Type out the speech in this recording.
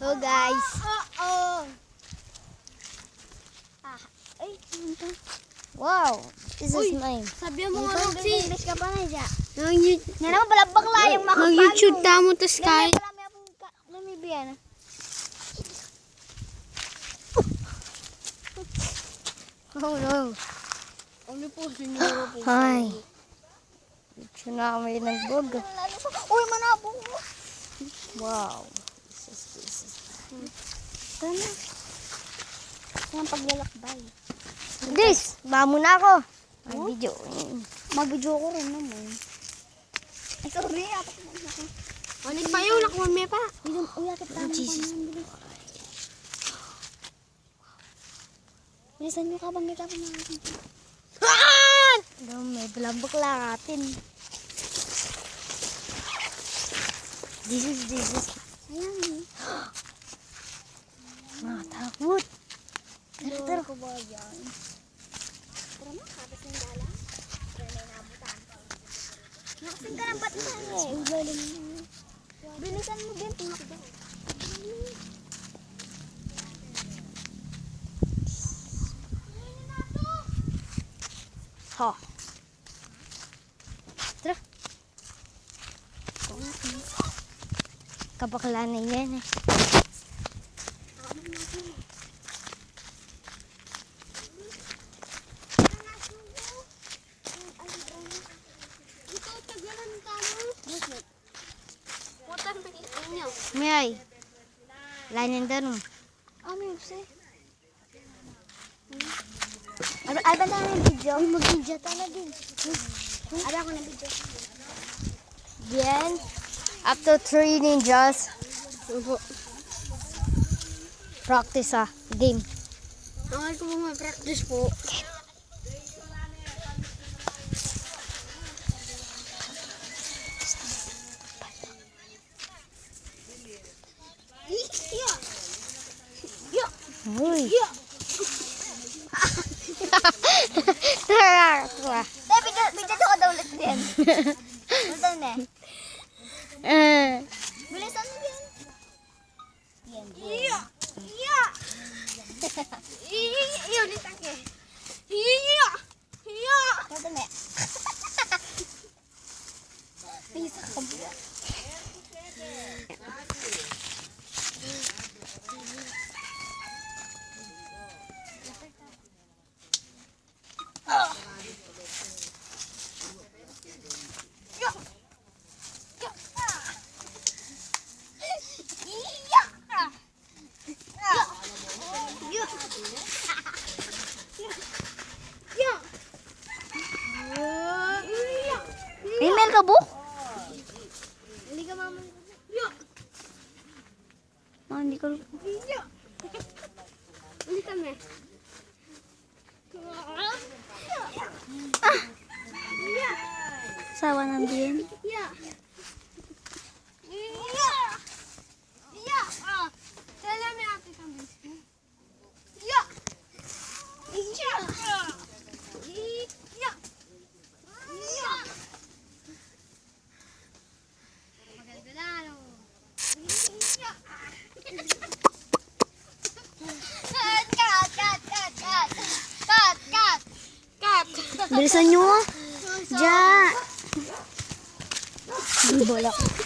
Hello guys. Ay, Wow, this is mine. sabi mo nga English ka pa na dyan. Nga naman, balabak lang yung Mag-YouTube tamo to Sky. Namibiyan. Oh no. Ano po, senyor po? Hi. Ito na kami nagbog. Uy, manabo. Wow. This is. Sana. Sana paglalakbay. This, bamo na ako. May video. Mag-video ko rin naman. Ay, sorry. Ulit pa yun, nakumami pa. Uyakit tayo. Jesus. Bilisan nyo ka bang kita pa mga May balabak lang atin. This is. Sayang. Matakot. Tara ko ba yan? Tara mo, kapit ng dala. Tara na inabutan. Nakasin ka ng batan eh. Ang galing mo. Bilisan mo din, tumakbo. Ha. Tara. Kabakla na yan eh. Ito, tagalan ka mo. Putan, pagkitin niyo. May. Lain doon. May upse. Ay, ba tayo ng video? Mag-video tayo din. Ay, ako na video. Yan. Up to 3 ninjas. Practice game. Ang ko mga practice po. Uy. Video ko daw ulit din. Ulit na. Bilisan mo yan. Yan. Ulit ang ke. Ulit na. Bisa ka ba? Email ka bu? Hindi ka mama. Hindi ko. Ulit kami. Sawa nandiyan. Bilisan nyo. Ja. Di balak.